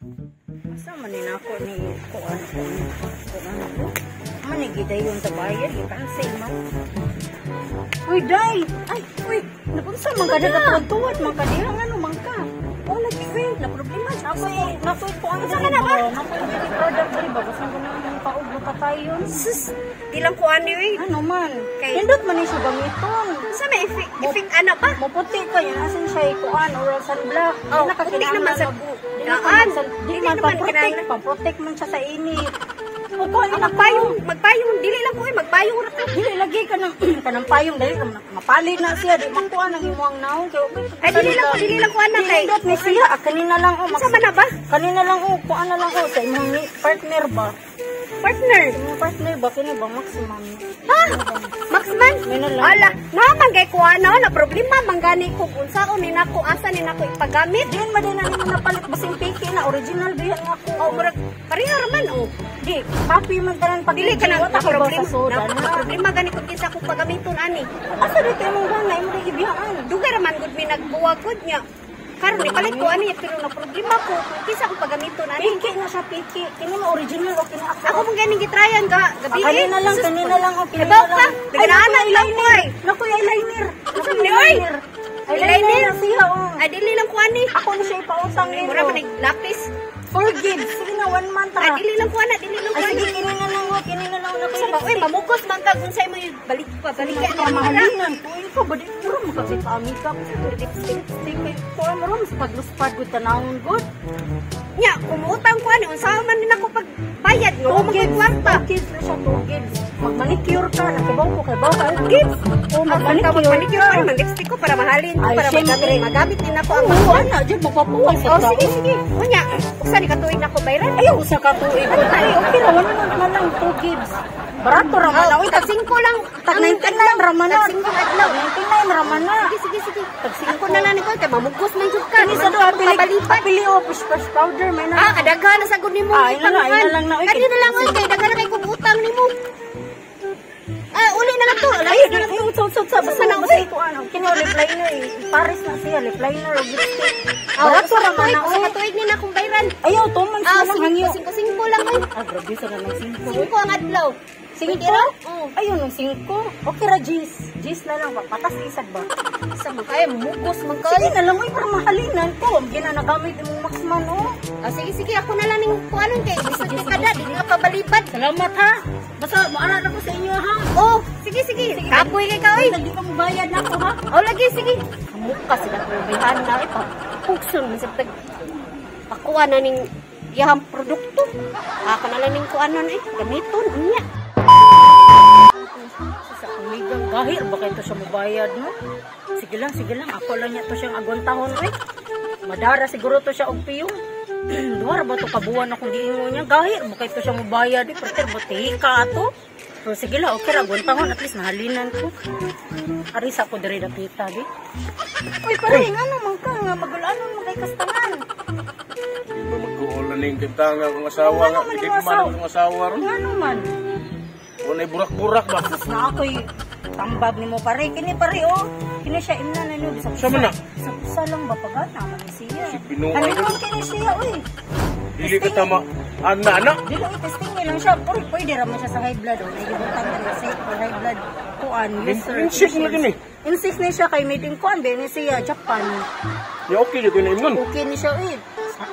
Asa man din ako ni kuan ko. Manigida yung tabayan, i-cancel man. Uy, day! Ay, uy! Napunsa man ka na tuwad-tuwad, man ka diha, ano man ka? Oh, lagi, uy, na problema. Nakoy ko ang Saan ka na ba? Nakoy beauty product, di ba? Basta ko naman paog na patay yun. Sus, di lang ko ano eh. Ano man? Kay- Hindot man siya gamiton. Sa may effect ano ba? Maputi ka yun, asin siya ikuan, oral sunblock. Oh, puti naman sa daan. Di Hindi man naman pa-protect, pa-protect man siya sa init. O, Magpayong, dili lang ko eh, magpayong ra ka. dili lagi ka ng payong, dali ka mapalit na siya, di makuha ng imuang naong. Ay, dili lang ko anak kay. Hindot ni siya, kanina lang o. Sa man na ba? Kanina lang o, kuha na lang o, sa imong partner ba? Partner. Imong partner ba, kini ba maximum? Ha? Maxman? May na lang. Ala, naman kay ko ano, na problema manggani ko unsaon ni nako asa ni nako ipagamit. Diyan ba din na naman napalit basing piki na original biyan nga ko. Oh, murag pareha raman oh. Di, copy man tanan pag Dili ka na problema. na problema gani kun kinsa ko pagamiton ani. Asa dito imong gana imo ri gibihaan. Dugay raman gud mi nagbuwag gud niya. Karon ni palit ko ani pero na problema ko kung kinsa ko pagamiton ani. Piki na siya piki. Kini mo original o kini ako. Ako mong ganing gitryan gabi. Kanina lang o kini. Ibaw ka. Bigana ilang mo ay. Naku, eyeliner. Naku, oy. Eyeliner siya o. Ay dili lang ko ani. Ako na siya ipautang nito. Mura man lapis. Forgive. Sige na, 1 month Ay ha. dili lang ko ana, dili lang ko Ay, ani. sige, kini na lang o. Kini na lang ako. Sa ba oy mamugos man ka kung say mo balik pa balik ka na Mahalingan. Kuhin ko, ba di puro makapit-amit ka. Lipstick kay kuha mo rin sa pagluspad ko tanawon good. nya kumutang ko ani unsa man din ako pag bayad no magkwarta. Kids na siya, 2 kids. Mag-manicure ka. Nakibaw ko kay bawa. Kids. O, Manicure mag-manicure ko ka. man lipstick ko para mahalin ko Ay, para syempre. magamit din ako ang Oo, ana, dyan magpapuwal sa Oh tao. sige sige. Unya, usa ni katuig nako bayran. Ayaw, usa ka tuig. Ay, okay ra, wala naman lang 2 kids. Barato ra man. Uy, tag 5 lang. Tag 99 ra man na. Tag 5 adlaw. 99 ra man na. Sige sige. Ako na lang niko kay mamugos man jud ka. Kani sa doha pabalipat. pili o fresh powder may na. Ah, kadaghan na sa gud nimo. Ay na lang na. Kani na lang oy kay daghan na kay kung utang nimo. Ah, uli na lang to. Ay, usot sa basta na basta ko ano. Kini lip liner eh. Paris na siya, lip liner o lipstick. Barato ra man na. Sa katuig ni na akong bayran. Ayaw, 2 months Ah, na lang sige, hangyo. 5 lang oy. Ah, grabe sa nang 5. 5 ang adlaw. Sige tira? Oo. Ayun, ng 5. Okay ra, Gis. Gis na lang ba? Patas isag ba? Sa man kay mugos man Sige kay. na lang, para mahalinan ko. Ginanagamit yung Maxman, oh. Ah, sige sige ako na lang ning kuanon kay bisag ni kada di nga pabalibad. Salamat, ha. Basta, maarad ako sa inyo, ha. Oh, sige sige. Kapoy kay ka oy. Hindi ka mabayad na ako, ha. Oh, lagi sige. Mukha sila probihan na ito. Pugson sa tag pakuha na ning iyang produkto. Ako na lang ning kuanon eh gamiton unya. Sa kumigang gahir, baka ito siya mabayad, no? Sige lang. Ako lang niya to siyang agontahon, eh. Madara siguro to siya og piyong. Duwar ba to kabuan akong giingon niya? Gahir, baka ito siya mabayad, eh. Pero batihi ka ato. So, sige lang, okay ra, agontahon. At least mahalinan ko. Arisa ko diri dapita, di. Uy, parang ano man ka nga, magulanon mo kay kastangan. Di ba mag-uulan na yung kintanga kong asawa nga? Ano man Hindi yung ko man asawa? akong asawa ron. Ano man? Wala burak-burak ba? Na ako'y tambag ni mo pare. Kini pare, oh. Kini siya imna na niyo. Siya man na? Sa pusa lang ba pagkat naman ni siya? Si Binuhay Ano ko. naman kini siya, uy? Dili ka tama. Anak. Dilo, i-testing niya lang siya. Pero pwede raman siya sa high blood, oh. Nagibutan na siya for high blood. Kuan, user. Insist mo din eh. Insist ni siya kay meeting kuan. Bene siya, Japan. Ya okay dito na imun. Okay ni siya, uy.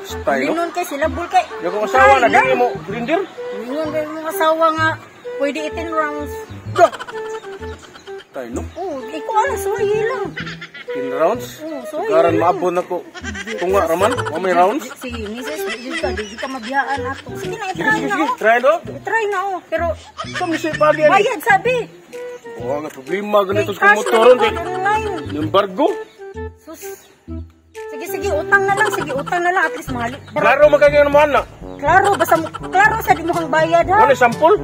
Style, no? Linon kay sila, bul kay. Yung kong asawa na, dili mo grinder. Linon kay mga asawa nga. Pwede 18 rounds. Da! Tayo, no? Oh, ikaw alas, suwayi lang. 10 rounds. Oh, sorry. Garan maabot na ko. Tunga raman. O may rounds. Sige, misis, di ka mabiyaan ato. Sige na, Sige, i-try sige, na, sige. oh. Try do. I-try na, oh. Pero, Kamisay pagi yan. bayad, sabi. Oo nga, problema ganito Kay sa cash motoron. na lang, online. Embargo. Sus. Sige, utang na lang. Sige, utang na lang. At least mahali. Pero, Klaro magkagyan naman na. klaro, basta, klaro sa di mo kang bayad, ha? Wala sampol.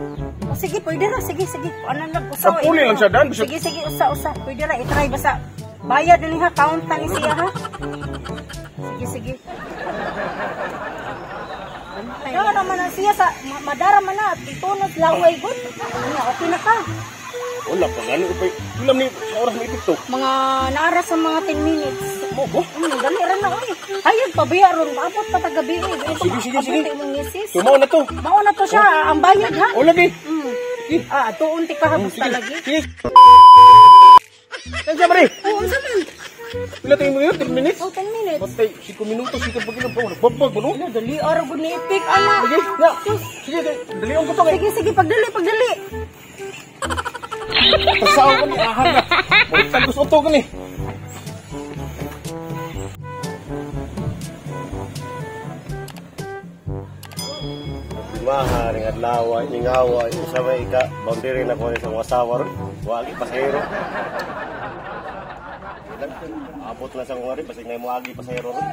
O, sige, pwede na. Sige. Ano lang, usa. Sampulin lang siya, Dan. Sige, usa. Pwede na, i-try. Basta, bayad na niya, count na ni siya, ha? Sige. Madara naman na siya sa, madara man na, titunod laway good. Ano, okay na ka. Wala pa, gano'n pa. Ilam ni, sa oras na ipito. Mga naara sa mga 10 minutes. Mo ko? Dali rin na oy. Hayag pabiya ron, maabot pa tagabi. Sige. Imong misis. Tumaw na to. Mao na to siya, ang bayad ha. O lagi. Tuon ti kahabos talagi. Sige. Kaya Mari. Oo, unsa man? Pila tayo mo yun? 10 minutes? 10 minutes. Patay, 5 minutos. Sige, pag inabaw. Nagbabag mo, no? Dali ara gud ni ipik ana. Sige, na. Sige, dali ang gusto kayo. Sige, pagdali. Pasaw ko ni ahang na. Malitan ko sa uto ko ni. Maharing adlaw, ingawa, isa may ika, boundary na ko sa mga sawar, wagi pasahero. Abot na sa mga rin, basta ngay mo agi pasahero rin.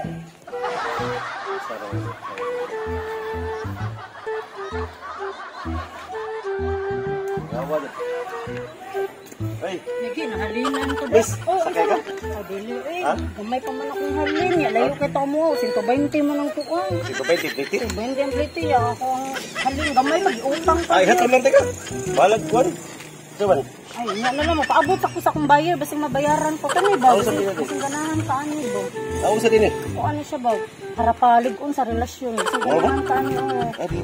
Gawa na. Ay, Lagi nahalinan ko Miss, sakay ka? Dili Ha? Gamay pa man akong halin ya. Layo kita mo, 120 man ang tuon. sige ba, titi? 20 ang plito ya. Ako ang halin gamay mag-utang pa. Ay, hatol lang teka. Balag kuwan. Ito ba? Ay, nga na lang mo. Paabot ako sa akong bayar. Basta mabayaran ko. Kani ba? Ako sabihin natin. Kasi ganahan ka ani ba? Ako sa din eh. O ano siya ba? Para palig-on sa relasyon. Kasi ganahan ka ani. Adi.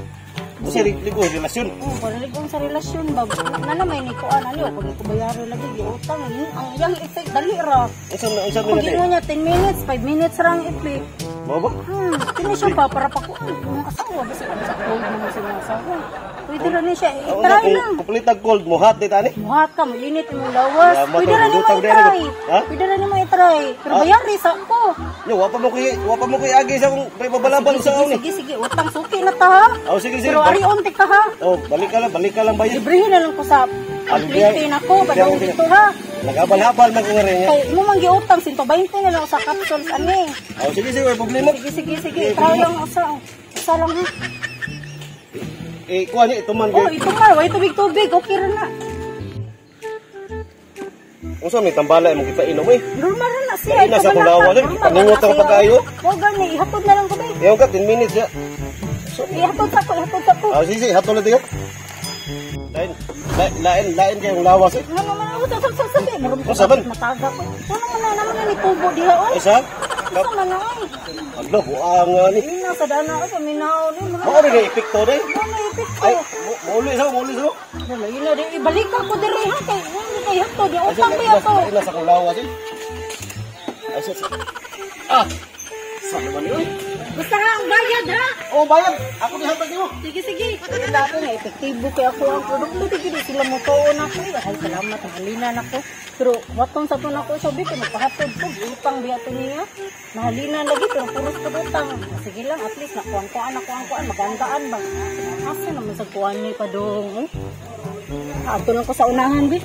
Kasi ligo, relasyon. Palig-on sa relasyon ba? Nalamay ni ko ano. Kung di ko bayaran lagi. Utang. Ang iyang effect. Dali ra. Isang Kung minute gino niya 10 minutes, 5 minutes rang effect. Mo ba? Kini siya ba? Para pa ko. Ang asawa. Basta sa cold naman sa mga asawa. Pwede rin siya. I-try lang. Kumplit ang cold mo, hot dito ani. Muhat ka, mainit yung lawas. Salamat, Pwede rin mo lutang din i-try. ako. Ha? Pwede rin mo i-try. Pero bayari sa ko. Yo, wapa mo koy agi sa kung babalaban sa ni. Sige. Utang suki na ta ha. Oh, sige. Pero ari onti ka ha. Oh, balik ka lang bayad. Librihin na lang ko sa Pilipinas ako. Badong dito ha. Nagabal-habal man ko nga rin. Kay mo man giutang 120 na lang sa capsules ani. Oh, sige, may problema. Sige. Try lang usa. Usa lang ha. Kuha niya, ito man. Oh, ito ma. Way tubig. Okay ra na. Kung saan may tambala mo kita inom eh. Normal na siya. Ay, nasa kulawa din. Paningot ako pag-ayo. O gani, ihatod na lang ko ba? Yung ka, 10 minutes ya. Ihatod sa ko. Oh, sige, hatol na tiyo. Lain kayong lawas eh. Sabi, Saban? mataga ko. Ano naman ni tubo diha o? Isa? Ano man na ay? Aglo, buang nga ni. Ina sa dana ko paminaw ni mo. Mao rin epekto rin. Ano ipit ko? Ay, muli sa. Dala ina di ibalik ako diri ha kay hindi kay hatod di Ay, utang biya ko. nasa kong lawas eh. Ay, Ah! Saan naman yun? Basta nga ang bayad ha. Oh, bayad! Ako dihatag niyo. Sige. Dati na epektibo kay ako ang produkto di sila mo tuon ako. Ay salamat ang halina nako. Pero waton sa to nako sabi ko magpahatod ko utang biya to niya. Mahalinan lagi pero puros ko utang. Sige lang at least nakuan magandaan ba. Asa naman sa kuan ni padong. Ato lang ko sa unahan bi.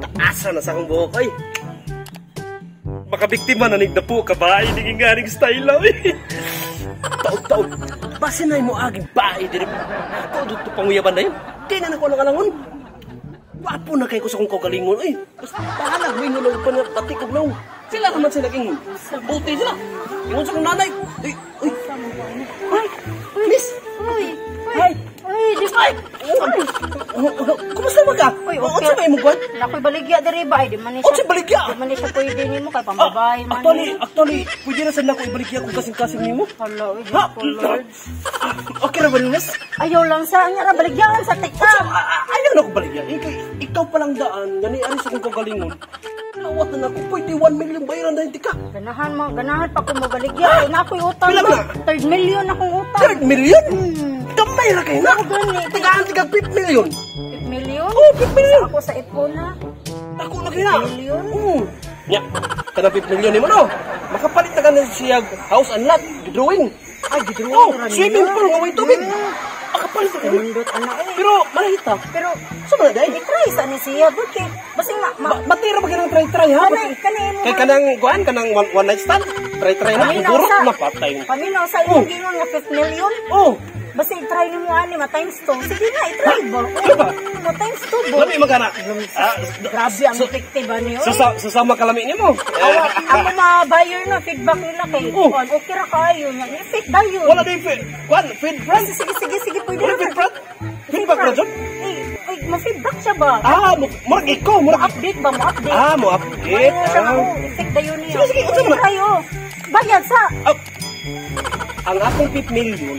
Taasa na sa akong buhok ay. Baka biktima na nigdapo ka ba? Hindi nga rin style lang eh. Taon. Base na mo aging bahay din. Todo ito panguyaban na yun. Di na nakuha ng alangon. Wapo na kayo ko sa kong kagalingon. Ay, basta pahalag mo yung nulaw pa na batik og naw. Sila naman sila king buti sila. Ingon sa kong nanay. Ay, miss. Ay, di ba? Kumusta mo ka? Uy, O okay. sa may mugwan? Nakoy baligya diri ba? Di man ni O sa baligya? Di man ni siya pwede nimo kay pambabae man. Actually, pwede na sana ko ibaligya kung kasing-kasing nimo. Hello, Ha? Lord. Okay ra ba Lunas? Ayaw lang sa anya ra baligyan sa TikTok. Ayaw na ko baligya. Ikaw palang daan, gani ano sa kong kagalingon. Nawat na ako, pwede 1 million bayaran na hindi ka. Ganahan pa ko mo baligya. Kay na ako'y utang. Pila ba? 3 million akong utang. 3 million? Kamay ra kayo na. Tigaan 5 million. 5 million? Oh, 5 million. Ako sa ipona. Ako na kaya. 5 million? Nya, kada 5 million ni mo no. Makapalit na ka siya house and lot, drawing. Ay, gidro. Oh, swimming pool, ngaway tubig. Makapalit na ka. Pindot anak eh. Pero, malahita. Pero, Sa mga dahil? i-try sa ni siya. Buti. Basta nga, Batira ba kanang try-try ha? kanay mo. Kay kanang kuan kanang one night stand. Try-try na siguro napatay. Paminaw sa iyong gingon nga 5 million. Oh, Basta i-try ni mo ani, ma-times 2. Sige na, i-try ba? Ano ba? Ma-times 2 ba? labi magana. Grabe ang effective niyo. Susama kalami nimo. Ako ma-buyer na, feedback nila kay Oh. Juan. Okay ra kayo. Effect dayo. Wala day feed. Kuan feed front. Sige, pwede Wala na. feed front. Feedback na jud. Ay, ma-feedback siya ba? Murag ikaw, murag Update ba mo? Update. mo update. Ano siya ako, effect dayon niya. Sige, unsa man? Tayo. Bayad sa. Ang akong 5 million,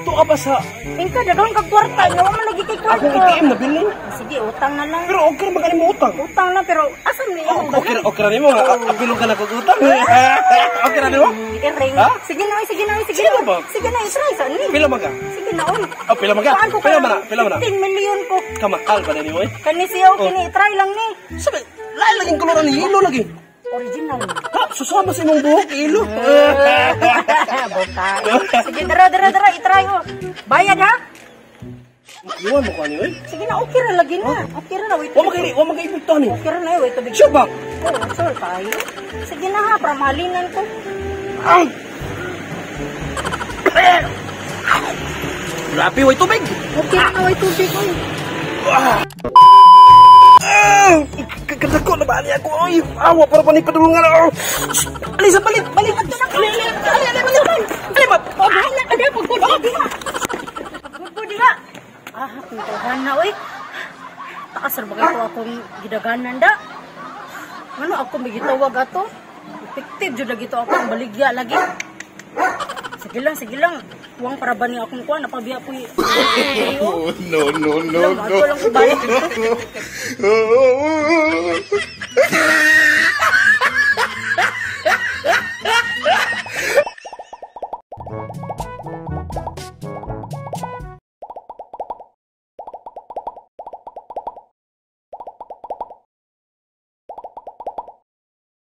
tuwa ba sa Ingka, dagang kag kwarta. Nga mo lagi kay kwarta. akong ATM na bilin? Sige, utang na lang. Pero okay magaling mo utang. Utang na, pero asan mo yung Okay na nimo, apilong ka na kog utang. Okay na nimo? i-ring? Ha? Sige na, sige na, sige Sige na. ba? Sige na, i-try sa ni. Pila man ka? Sige na, oy. Pila man ka? Saan ko Pila kaya? man na? Pila man na? 15 million ko. Kamahal ba na nimo eh? Kani siya, kini i-try lang ni. Sabi, lain lang yung koloran ni ilo lagi. Original. Ha, susama sa imong buhok ilo. Bota. Sige, dara, i-try oh. Bayad ha? Iwan mo ko ani eh. Sige na, okay ra lagi na. Okay ra na, wait. Wa magay ni. Okay ra na, wait. Tubig. Sure ba? Oo, sure tayo. Sige na ha, para mahalinan ko. Grabe, way tubig. Okay ra na, wait. Tubig oy. Kagako na ba niya ako? Oy, awa para pa ni padulungan ako. Alisa, balik. Ali, ba? Pabahala ka na, pagpudi ha. Pagpudi ha. Kung tuhan na, oy. Takas ra ba kayo akong gidaganan da? Ano ako may gitawag ato? Effective jud lagi to ako baligya lagi. Sige lang. Huwag para ba niya akong kuha, napabiya po yung... No. Ako lang ko balik ito.